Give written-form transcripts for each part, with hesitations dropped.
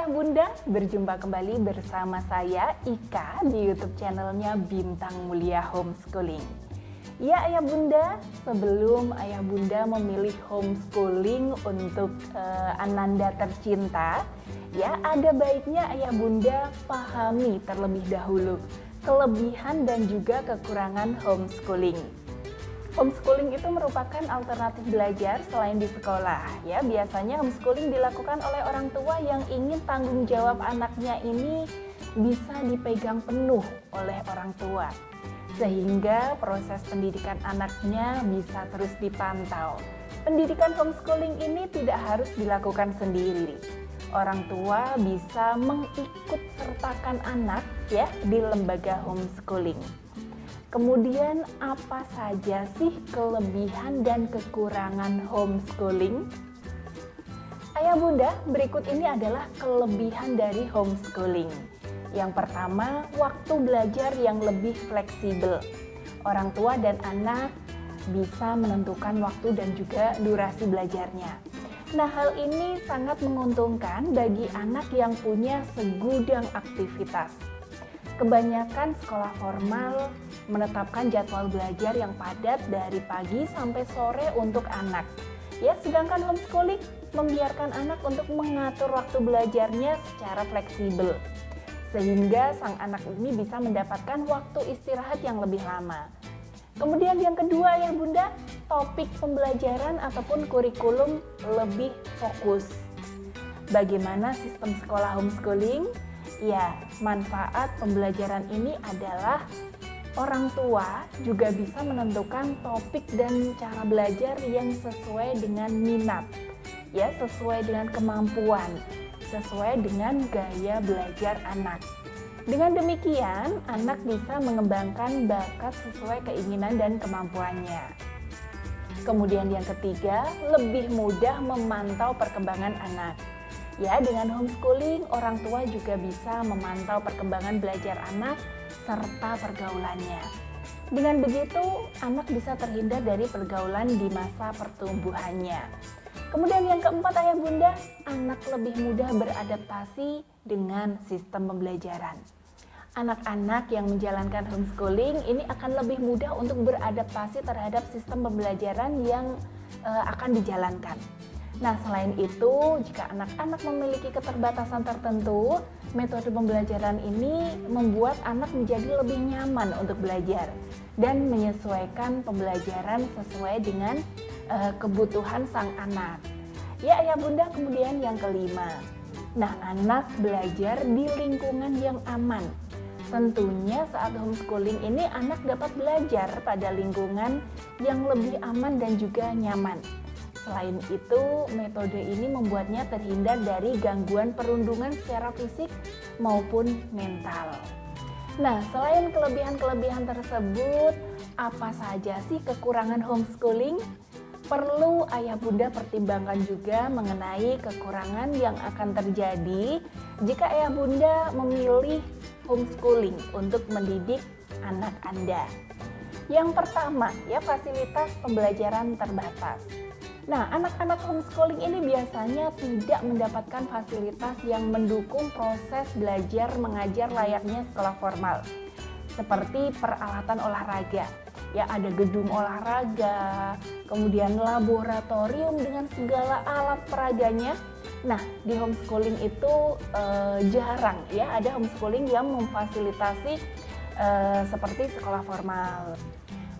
Ayah Bunda, berjumpa kembali bersama saya Ika di YouTube channelnya Bintang Mulia Homeschooling. Ya Ayah Bunda, sebelum Ayah Bunda memilih homeschooling untuk Ananda tercinta, ya ada baiknya Ayah Bunda pahami terlebih dahulu kelebihan dan juga kekurangan homeschooling. Homeschooling itu merupakan alternatif belajar selain di sekolah. Ya, biasanya homeschooling dilakukan oleh orang tua yang ingin tanggung jawab anaknya ini bisa dipegang penuh oleh orang tua. Sehingga proses pendidikan anaknya bisa terus dipantau. Pendidikan homeschooling ini tidak harus dilakukan sendiri. Orang tua bisa mengikut sertakan anak ya di lembaga homeschooling. Kemudian apa saja sih kelebihan dan kekurangan homeschooling? Ayah Bunda, berikut ini adalah kelebihan dari homeschooling. Yang pertama, waktu belajar yang lebih fleksibel. Orang tua dan anak bisa menentukan waktu dan juga durasi belajarnya. Nah, hal ini sangat menguntungkan bagi anak yang punya segudang aktivitas. Kebanyakan sekolah formal menetapkan jadwal belajar yang padat dari pagi sampai sore untuk anak. Ya, sedangkan homeschooling membiarkan anak untuk mengatur waktu belajarnya secara fleksibel. Sehingga sang anak ini bisa mendapatkan waktu istirahat yang lebih lama. Kemudian yang kedua ya Bunda, topik pembelajaran ataupun kurikulum lebih fokus. Bagaimana sistem sekolah homeschooling? Ya, manfaat pembelajaran ini adalah orang tua juga bisa menentukan topik dan cara belajar yang sesuai dengan minat, ya, sesuai dengan kemampuan, sesuai dengan gaya belajar anak. Dengan demikian, anak bisa mengembangkan bakat sesuai keinginan dan kemampuannya. Kemudian yang ketiga, lebih mudah memantau perkembangan anak. Ya, dengan homeschooling, orang tua juga bisa memantau perkembangan belajar anak serta pergaulannya. Dengan begitu, anak bisa terhindar dari pergaulan di masa pertumbuhannya. Kemudian yang keempat Ayah Bunda, anak lebih mudah beradaptasi dengan sistem pembelajaran. Anak-anak yang menjalankan homeschooling ini akan lebih mudah untuk beradaptasi terhadap sistem pembelajaran yang akan dijalankan. Nah, selain itu, jika anak-anak memiliki keterbatasan tertentu, metode pembelajaran ini membuat anak menjadi lebih nyaman untuk belajar dan menyesuaikan pembelajaran sesuai dengan kebutuhan sang anak. Ya, Ayah Bunda, kemudian yang kelima. Nah, anak belajar di lingkungan yang aman. Tentunya saat homeschooling ini anak dapat belajar pada lingkungan yang lebih aman dan juga nyaman. Selain itu, metode ini membuatnya terhindar dari gangguan perundungan secara fisik maupun mental. Nah, selain kelebihan-kelebihan tersebut, apa saja sih kekurangan homeschooling? Perlu Ayah Bunda pertimbangkan juga mengenai kekurangan yang akan terjadi jika Ayah Bunda memilih homeschooling untuk mendidik anak Anda. Yang pertama, ya fasilitas pembelajaran terbatas. Nah, anak-anak homeschooling ini biasanya tidak mendapatkan fasilitas yang mendukung proses belajar mengajar layaknya sekolah formal. Seperti peralatan olahraga. Ya, ada gedung olahraga, kemudian laboratorium dengan segala alat peraganya. Nah, di homeschooling itu jarang ya ada homeschooling yang memfasilitasi seperti sekolah formal.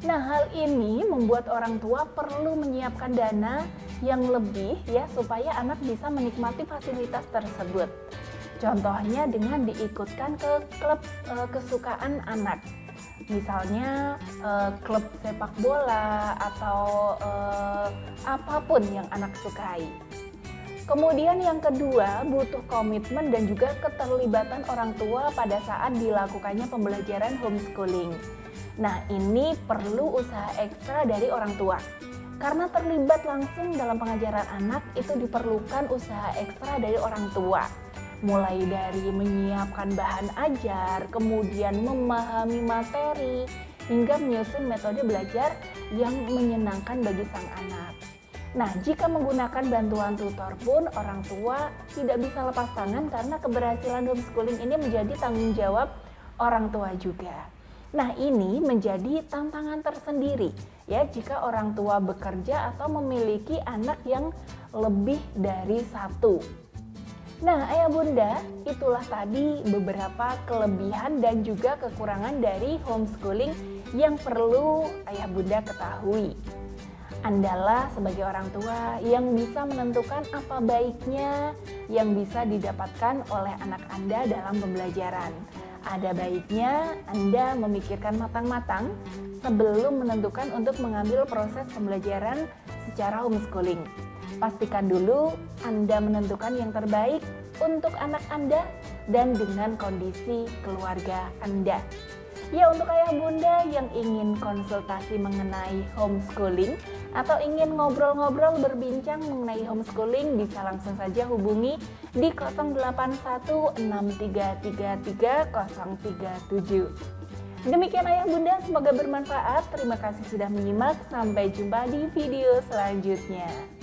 Nah, hal ini membuat orang tua perlu menyiapkan dana yang lebih ya supaya anak bisa menikmati fasilitas tersebut. Contohnya dengan diikutkan ke klub kesukaan anak. Misalnya klub sepak bola atau apapun yang anak sukai. Kemudian yang kedua, butuh komitmen dan juga keterlibatan orang tua pada saat dilakukannya pembelajaran homeschooling. Nah, ini perlu usaha ekstra dari orang tua. Karena terlibat langsung dalam pengajaran anak, itu diperlukan usaha ekstra dari orang tua. Mulai dari menyiapkan bahan ajar, kemudian memahami materi, hingga menyusun metode belajar yang menyenangkan bagi sang anak. Nah, jika menggunakan bantuan tutor pun orang tua tidak bisa lepas tangan karena keberhasilan homeschooling ini menjadi tanggung jawab orang tua juga. Nah, ini menjadi tantangan tersendiri ya jika orang tua bekerja atau memiliki anak yang lebih dari satu. Nah, ayah bunda, itulah tadi beberapa kelebihan dan juga kekurangan dari homeschooling yang perlu ayah bunda ketahui. Andalah sebagai orang tua yang bisa menentukan apa baiknya yang bisa didapatkan oleh anak Anda dalam pembelajaran. Ada baiknya Anda memikirkan matang-matang sebelum menentukan untuk mengambil proses pembelajaran secara homeschooling. Pastikan dulu Anda menentukan yang terbaik untuk anak Anda dan dengan kondisi keluarga Anda. Ya, untuk ayah bunda yang ingin konsultasi mengenai homeschooling atau ingin ngobrol-ngobrol berbincang mengenai homeschooling, bisa langsung saja hubungi di 0813333037. Demikian ayah bunda, semoga bermanfaat. Terima kasih sudah menyimak. Sampai jumpa di video selanjutnya.